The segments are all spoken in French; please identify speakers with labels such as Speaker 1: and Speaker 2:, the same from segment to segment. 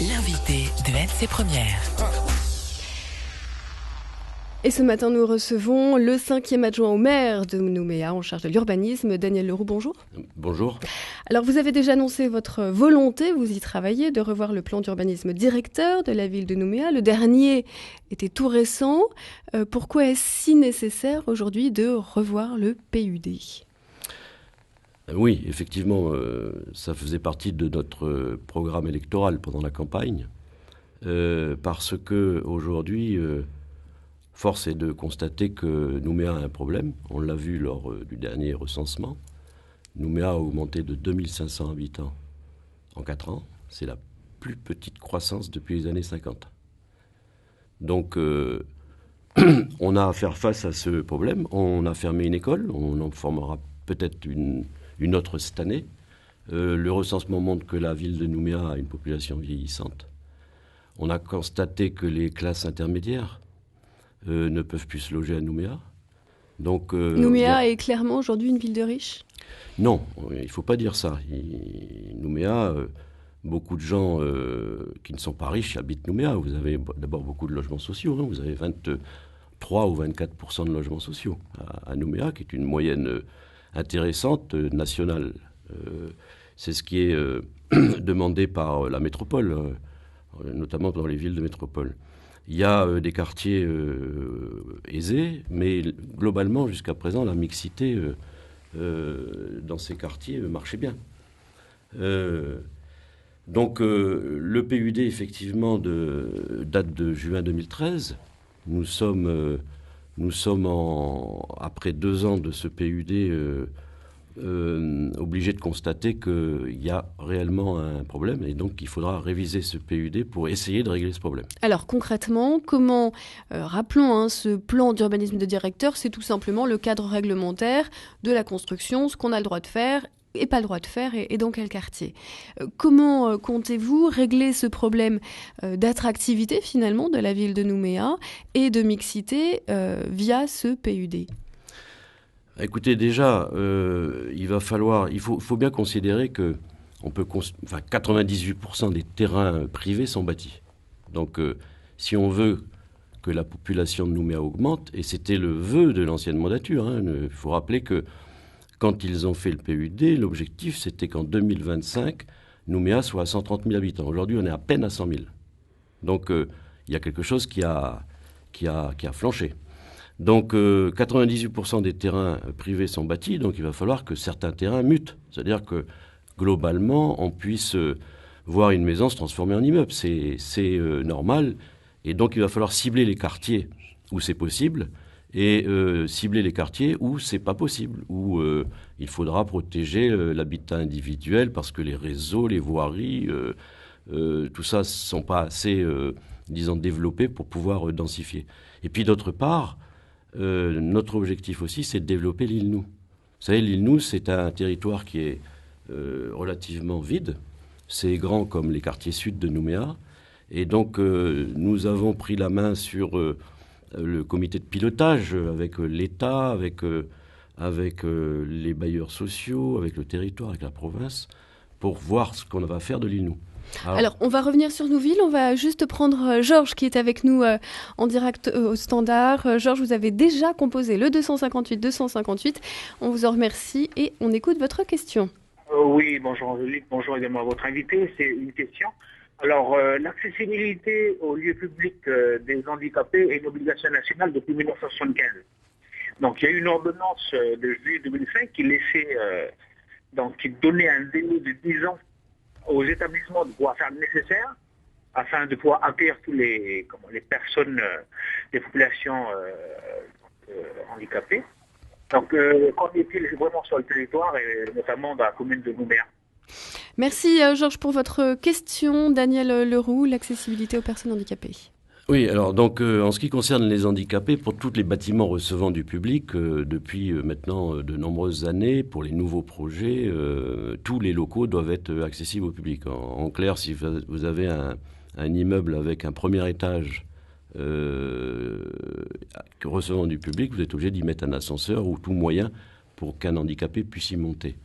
Speaker 1: L'invité de MC Première.
Speaker 2: Et ce matin, nous recevons le 5e adjoint au maire de Nouméa en charge de l'urbanisme, Daniel Leroux. Bonjour.
Speaker 3: Bonjour.
Speaker 2: Alors, vous avez déjà annoncé votre volonté, vous y travaillez, de revoir le plan d'urbanisme directeur de la ville de Nouméa. Le dernier était tout récent. Pourquoi est-ce si nécessaire aujourd'hui de revoir le PUD ?
Speaker 3: Oui, effectivement, ça faisait partie de notre programme électoral pendant la campagne, parce que aujourd'hui, force est de constater que Nouméa a un problème. On l'a vu lors du dernier recensement. Nouméa a augmenté de 2500 habitants en 4 ans. C'est la plus petite croissance depuis les années 50. Donc, on a à faire face à ce problème. On a fermé une école. On en formera peut-être une autre cette année. Le recensement montre que la ville de Nouméa a une population vieillissante. On a constaté que les classes intermédiaires ne peuvent plus se loger à Nouméa. Donc,
Speaker 2: Nouméa est clairement aujourd'hui une ville de riches ?
Speaker 3: Non, il ne faut pas dire ça. Nouméa, beaucoup de gens qui ne sont pas riches habitent Nouméa. Vous avez d'abord beaucoup de logements sociaux. Vous avez 23 ou 24% de logements sociaux à Nouméa, qui est une moyenne intéressante nationale. C'est ce qui est demandé par la métropole, notamment dans les villes de métropole. Il y a des quartiers aisés, mais globalement, jusqu'à présent, la mixité dans ces quartiers marchait bien. Donc, le PUD, effectivement, date de juin 2013. Nous sommes après 2 ans de ce PUD obligés de constater qu'il y a réellement un problème et donc il faudra réviser ce PUD pour essayer de régler ce problème.
Speaker 2: Alors concrètement, comment, rappelons ce plan d'urbanisme de directeur, c'est tout simplement le cadre réglementaire de la construction, ce qu'on a le droit de faire et pas le droit de faire et dans quel quartier. Comment comptez-vous régler ce problème d'attractivité finalement de la ville de Nouméa et de mixité via ce PUD ?
Speaker 3: Écoutez, déjà, il faut bien considérer que 98% des terrains privés sont bâtis. Donc, si on veut que la population de Nouméa augmente, et c'était le vœu de l'ancienne mandature, il faut rappeler que quand ils ont fait le PUD, l'objectif c'était qu'en 2025, Nouméa soit à 130 000 habitants. Aujourd'hui, on est à peine à 100 000. Donc, il y a quelque chose qui a flanché. Donc 98% des terrains privés sont bâtis, donc il va falloir que certains terrains mutent. C'est-à-dire que globalement, on puisse voir une maison se transformer en immeuble. C'est normal. Et donc il va falloir cibler les quartiers où c'est possible et cibler les quartiers où c'est pas possible, où il faudra protéger l'habitat individuel parce que les réseaux, les voiries, tout ça ne sont pas assez, développés pour pouvoir densifier. Et puis d'autre part, notre objectif aussi, c'est de développer l'île Nou. Vous savez, l'île Nou, c'est un territoire qui est relativement vide. C'est grand comme les quartiers sud de Nouméa. Et donc, nous avons pris la main sur le comité de pilotage avec l'État, avec les bailleurs sociaux, avec le territoire, avec la province, pour voir ce qu'on va faire de l'île Nou.
Speaker 2: Alors, on va revenir sur Nouville. On va juste prendre Georges qui est avec nous en direct au standard. Georges, vous avez déjà composé le 258. On vous en remercie et on écoute votre question.
Speaker 4: Oui, bonjour Angélique, bonjour également à votre invité. C'est une question. Alors, l'accessibilité aux lieux publics des handicapés est une obligation nationale depuis 1975. Donc, il y a eu une ordonnance de juillet 2005 qui laissait, qui donnait un délai de 10 ans aux établissements de pouvoir faire le nécessaire afin de pouvoir accueillir tous les personnes des populations handicapées. Donc, qu'en est-il vraiment sur le territoire et notamment dans la commune de Nouméa ?
Speaker 2: Merci Georges pour votre question. Daniel Leroux, l'accessibilité aux personnes handicapées.
Speaker 3: Oui, alors donc en ce qui concerne les handicapés, pour tous les bâtiments recevant du public, depuis maintenant de nombreuses années, pour les nouveaux projets, tous les locaux doivent être accessibles au public. En clair, si vous avez un immeuble avec un premier étage recevant du public, vous êtes obligé d'y mettre un ascenseur ou tout moyen pour qu'un handicapé puisse y monter.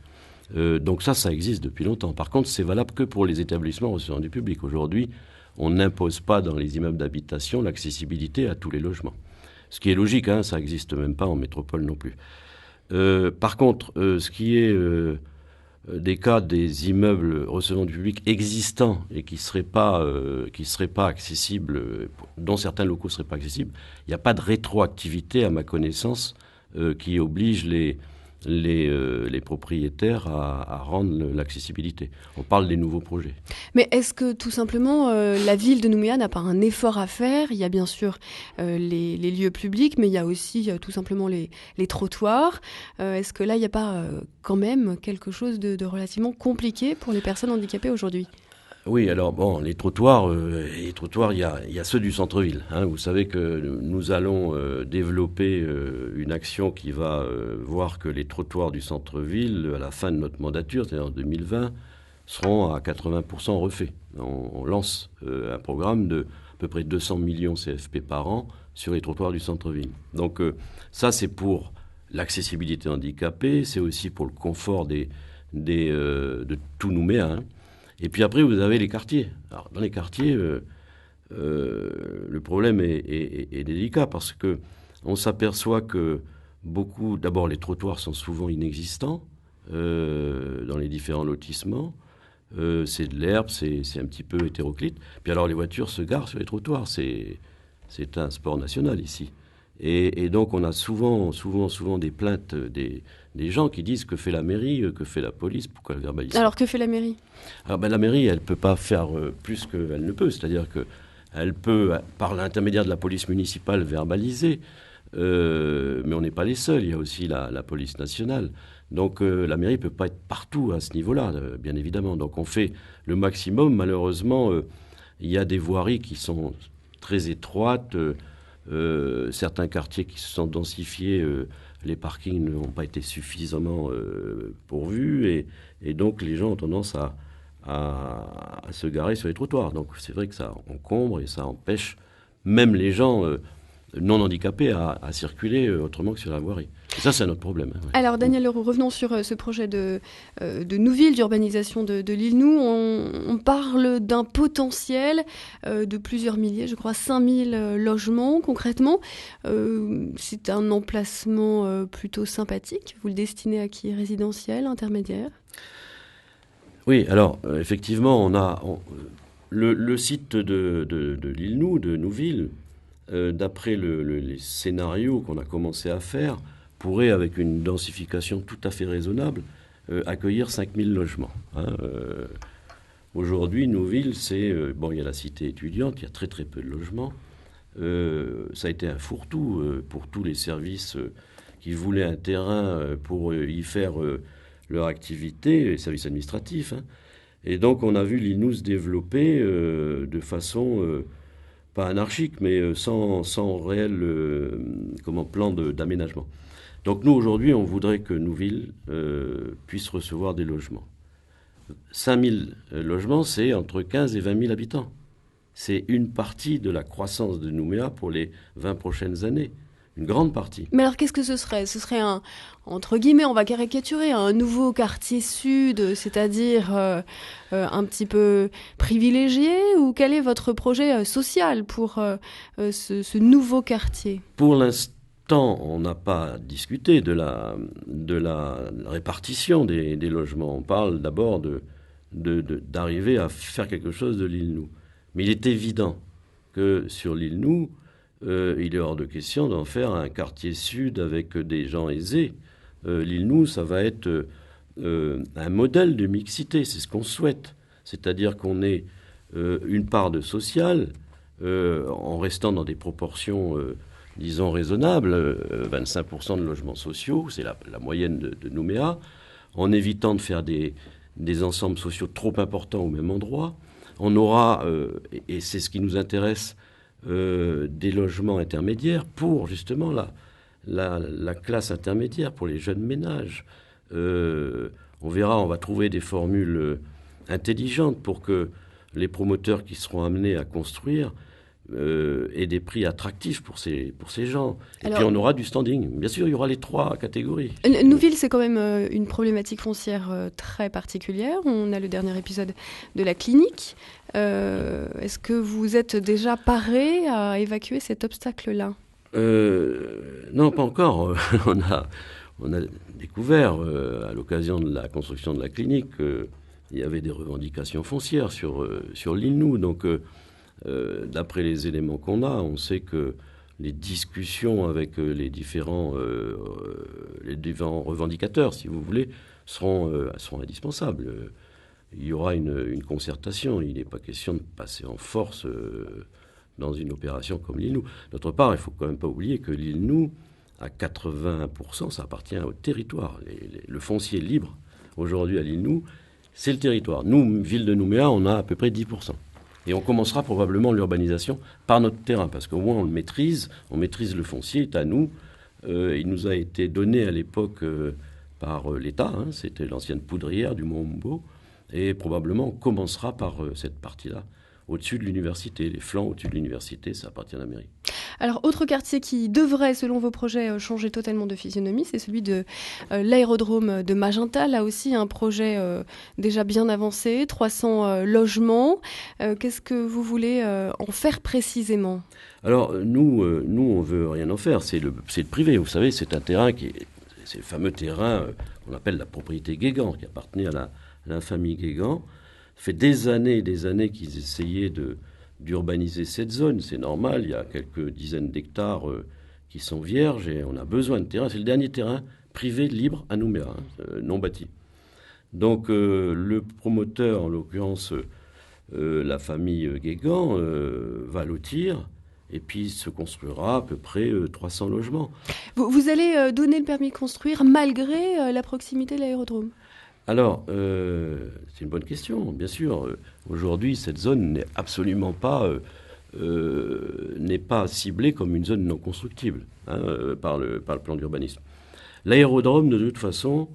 Speaker 3: Donc ça existe depuis longtemps. Par contre, c'est valable que pour les établissements recevant du public. Aujourd'hui, on n'impose pas dans les immeubles d'habitation l'accessibilité à tous les logements. Ce qui est logique, hein, ça n'existe même pas en métropole non plus. Par contre, ce qui est des cas des immeubles recevant du public existants et qui seraient pas accessibles, dont certains locaux ne seraient pas accessibles, il n'y a pas de rétroactivité, à ma connaissance, qui oblige les propriétaires à rendre l'accessibilité. On parle des nouveaux projets.
Speaker 2: Mais est-ce que tout simplement la ville de Nouméa n'a pas un effort à faire? Il y a bien sûr les lieux publics, mais il y a aussi tout simplement les trottoirs. Est-ce que là, il n'y a pas quand même quelque chose de relativement compliqué pour les personnes handicapées aujourd'hui?
Speaker 3: Oui, alors bon, les trottoirs, il y a ceux du centre-ville. Hein. Vous savez que nous allons développer une action qui va voir que les trottoirs du centre-ville, à la fin de notre mandature, c'est-à-dire en 2020, seront à 80% refaits. On lance un programme de à peu près 200 millions CFP par an sur les trottoirs du centre-ville. Donc ça, c'est pour l'accessibilité handicapée, c'est aussi pour le confort de tout Nouméa, hein. Et puis après, vous avez les quartiers. Alors, dans les quartiers, le problème est délicat parce que on s'aperçoit que d'abord, les trottoirs sont souvent inexistants dans les différents lotissements. C'est de l'herbe, c'est un petit peu hétéroclite. Puis alors, les voitures se garent sur les trottoirs. C'est un sport national ici. Et donc, on a souvent des plaintes des gens qui disent que fait la mairie, que fait la police, pourquoi elle verbalise.
Speaker 2: Alors, que fait la mairie?
Speaker 3: Alors, la mairie, elle ne peut pas faire plus qu'elle ne peut. C'est-à-dire qu'elle peut, par l'intermédiaire de la police municipale, verbaliser. Mais on n'est pas les seuls. Il y a aussi la police nationale. Donc, la mairie ne peut pas être partout à ce niveau-là, bien évidemment. Donc, on fait le maximum. Malheureusement, il y a des voiries qui sont très étroites. Certains quartiers qui se sont densifiés, les parkings n'ont pas été suffisamment pourvus et donc les gens ont tendance à se garer sur les trottoirs. Donc c'est vrai que ça encombre et ça empêche même les gens non handicapés à circuler autrement que sur la voirie. Et ça, c'est un autre problème. Hein, ouais.
Speaker 2: Alors, Daniel Leroux, revenons sur ce projet de Nouville, d'urbanisation de l'île Nou. On parle d'un potentiel de plusieurs milliers, je crois 5000 logements concrètement. C'est un emplacement plutôt sympathique. Vous le destinez à qui? Résidentiel, intermédiaire?
Speaker 3: Oui, alors, effectivement, le site de l'île Nou, de Nouville, d'après les scénarios qu'on a commencé à faire, pourrait, avec une densification tout à fait raisonnable, accueillir 5000 logements. Hein. Aujourd'hui, Nouville, il y a la cité étudiante, il y a très très peu de logements. Ça a été un fourre-tout pour tous les services qui voulaient un terrain pour y faire leur activité, les services administratifs. Hein. Et donc, on a vu l'île Nou se développer de façon pas anarchique, mais sans réel plan d'aménagement. Donc nous, aujourd'hui, on voudrait que Nouville puisse recevoir des logements. 5000 logements, c'est entre 15 et 20 000 habitants. C'est une partie de la croissance de Nouméa pour les 20 prochaines années. Une grande partie.
Speaker 2: Mais alors, qu'est-ce que ce serait? Ce serait entre guillemets, on va caricaturer, un nouveau quartier sud, c'est-à-dire un petit peu privilégié, ou quel est votre projet social pour ce nouveau quartier?
Speaker 3: Pour l'instant, on n'a pas discuté de la répartition des logements. On parle d'abord d'arriver à faire quelque chose de l'île Nou. Mais il est évident que sur l'île Nou, il est hors de question d'en faire un quartier sud avec des gens aisés. L'île Nou, ça va être un modèle de mixité, c'est ce qu'on souhaite. C'est-à-dire qu'on ait une part de social, en restant dans des proportions, disons, raisonnables, 25% de logements sociaux, c'est la moyenne de Nouméa, en évitant de faire des ensembles sociaux trop importants au même endroit. On aura, et c'est ce qui nous intéresse, des logements intermédiaires pour justement la classe intermédiaire, pour les jeunes ménages. On verra, on va trouver des formules intelligentes pour que les promoteurs qui seront amenés à construire et des prix attractifs pour ces gens. Et
Speaker 2: Alors-
Speaker 3: puis on aura du standing. Bien sûr, il y aura les 3 catégories.
Speaker 2: Nouville, c'est quand même une problématique foncière très particulière. On a le dernier épisode de la clinique. Est-ce que vous êtes déjà paré à évacuer cet obstacle-là?
Speaker 3: Non, pas encore. On a découvert, à l'occasion de la construction de la clinique, il y avait des revendications foncières sur l'île Nou. Donc, d'après les éléments qu'on a, on sait que les discussions avec les différents revendicateurs, si vous voulez, seront indispensables. Il y aura une concertation. Il n'est pas question de passer en force dans une opération comme l'île Nou. D'autre part, il ne faut quand même pas oublier que l'île Nou, à 80%, ça appartient au territoire. Le foncier libre, aujourd'hui à l'île Nou, c'est le territoire. Nous, ville de Nouméa, on a à peu près 10%. Et on commencera probablement l'urbanisation par notre terrain, parce qu'au moins on maîtrise le foncier, est à nous. Il nous a été donné à l'époque par l'État, hein, c'était l'ancienne poudrière du Mont-Umbo, et probablement on commencera par cette partie-là, au-dessus de l'université. Les flancs au-dessus de l'université, ça appartient à la mairie.
Speaker 2: Alors, autre quartier qui devrait, selon vos projets, changer totalement de physionomie, c'est celui de l'aérodrome de Magenta. Là aussi, un projet déjà bien avancé, 300 logements. Qu'est-ce que vous voulez en faire précisément?
Speaker 3: Alors, nous, on veut rien en faire. C'est le privé. Vous savez, c'est un terrain c'est le fameux terrain qu'on appelle la propriété Guégan, qui appartenait à la famille Guégan. Ça fait des années et des années qu'ils essayaient d'urbaniser cette zone. C'est normal, il y a quelques dizaines d'hectares qui sont vierges et on a besoin de terrain. C'est le dernier terrain privé libre à Nouméa, non bâti. Donc le promoteur, en l'occurrence la famille Guégan, va lotir et puis se construira à peu près 300 logements.
Speaker 2: Vous allez donner le permis de construire malgré la proximité de l'aérodrome?
Speaker 3: Alors, c'est une bonne question, bien sûr. Aujourd'hui, cette zone n'est absolument pas ciblée comme une zone non constructible par le plan d'urbanisme. L'aérodrome, de toute façon,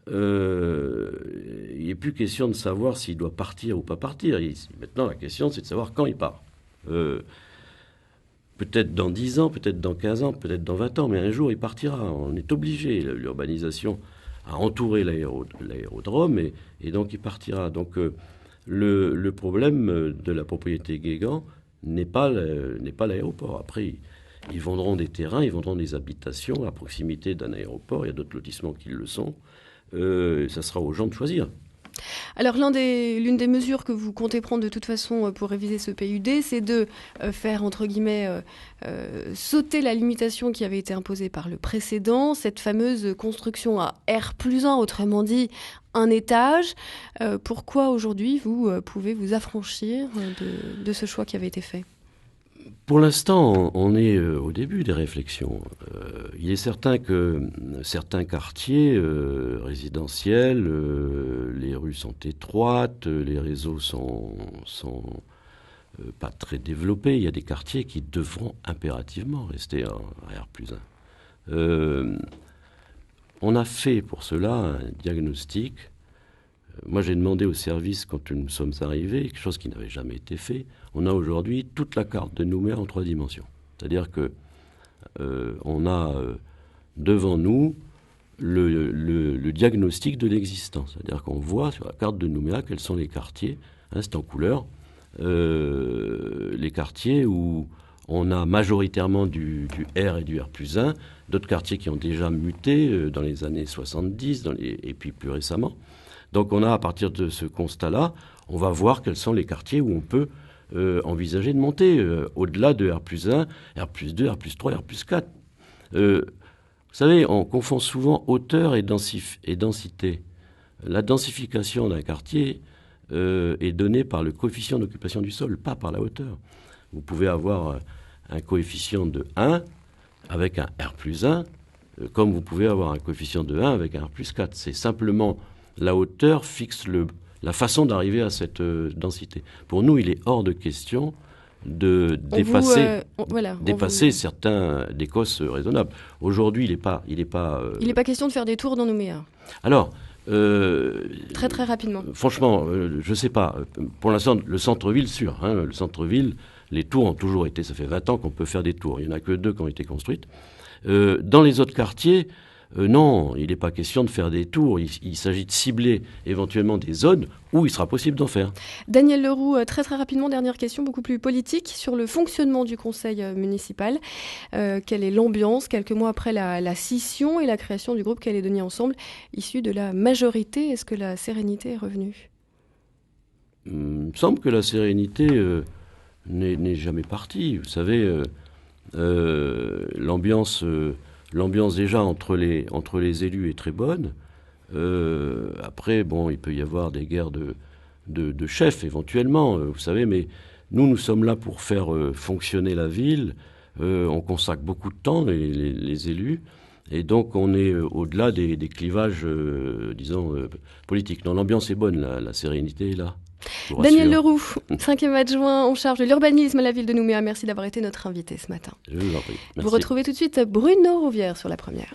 Speaker 3: il n'est plus question de savoir s'il doit partir ou pas partir. Maintenant, la question, c'est de savoir quand il part. Peut-être dans 10 ans, peut-être dans 15 ans, peut-être dans 20 ans, mais un jour, il partira. On est obligé. L'urbanisation a entouré l'aérodrome et donc il partira. Donc le problème de la propriété Guégan n'est pas l'aéroport. Après, ils vendront des terrains, ils vendront des habitations à proximité d'un aéroport. Il y a d'autres lotissements qui le sont. Ça sera aux gens de choisir.
Speaker 2: Alors, l'une des mesures que vous comptez prendre de toute façon pour réviser ce PUD, c'est de faire, entre guillemets, sauter la limitation qui avait été imposée par le précédent, cette fameuse construction à R+1, autrement dit, un étage. Pourquoi aujourd'hui vous pouvez vous affranchir de ce choix qui avait été fait?
Speaker 3: Pour l'instant, on est au début des réflexions. Il est certain que certains quartiers résidentiels, les rues sont étroites, les réseaux sont pas très développés. Il y a des quartiers qui devront impérativement rester à R+1. On a fait pour cela un diagnostic. Moi, j'ai demandé au service, quand nous sommes arrivés, quelque chose qui n'avait jamais été fait. On a aujourd'hui toute la carte de Nouméa en 3 dimensions. C'est-à-dire que on a devant nous le diagnostic de l'existant. C'est-à-dire qu'on voit sur la carte de Nouméa quels sont les quartiers, c'est en couleur, les quartiers où on a majoritairement du R et du R+1, d'autres quartiers qui ont déjà muté dans les années 70 et puis plus récemment. Donc on a, à partir de ce constat-là, on va voir quels sont les quartiers où on peut envisager de monter au-delà de R+1, R+2, R+3, R+4. Vous savez, on confond souvent hauteur et densité. La densification d'un quartier est donnée par le coefficient d'occupation du sol, pas par la hauteur. Vous pouvez avoir un coefficient de 1 avec un R+1, comme vous pouvez avoir un coefficient de 1 avec un R+4. C'est simplement la hauteur fixe la façon d'arriver à cette densité. Pour nous, il est hors de question de dépasser certains décos raisonnables. Aujourd'hui, il n'est pas
Speaker 2: question de faire des tours dans Nouméa.
Speaker 3: Alors,
Speaker 2: Très très rapidement.
Speaker 3: Franchement, je ne sais pas. Pour l'instant, le centre-ville, sûr. Hein, le centre-ville, les tours ont toujours été... Ça fait 20 ans qu'on peut faire des tours. Il n'y en a que 2 qui ont été construites. Dans les autres quartiers, non, il n'est pas question de faire des tours. Il s'agit de cibler éventuellement des zones où il sera possible d'en faire.
Speaker 2: Daniel Leroux, très très rapidement, dernière question, beaucoup plus politique, sur le fonctionnement du conseil municipal. Quelle est l'ambiance quelques mois après la scission et la création du groupe Calédonie Ensemble, issu de la majorité? Est-ce que la sérénité est revenue?
Speaker 3: Il me semble que la sérénité n'est jamais partie. Vous savez, l'ambiance déjà entre les élus est très bonne. Après, bon, il peut y avoir des guerres de chefs éventuellement, vous savez, mais nous sommes là pour faire fonctionner la ville. On consacre beaucoup de temps, les élus, et donc on est au-delà des clivages, politiques. Non, l'ambiance est bonne, la sérénité est là.
Speaker 2: Daniel Leroux, 5e adjoint en charge de l'urbanisme à la ville de Nouméa. Merci d'avoir été notre invité ce matin.
Speaker 3: Je vous en prie. Merci.
Speaker 2: Vous retrouvez tout de suite Bruno Rouvière sur La Première.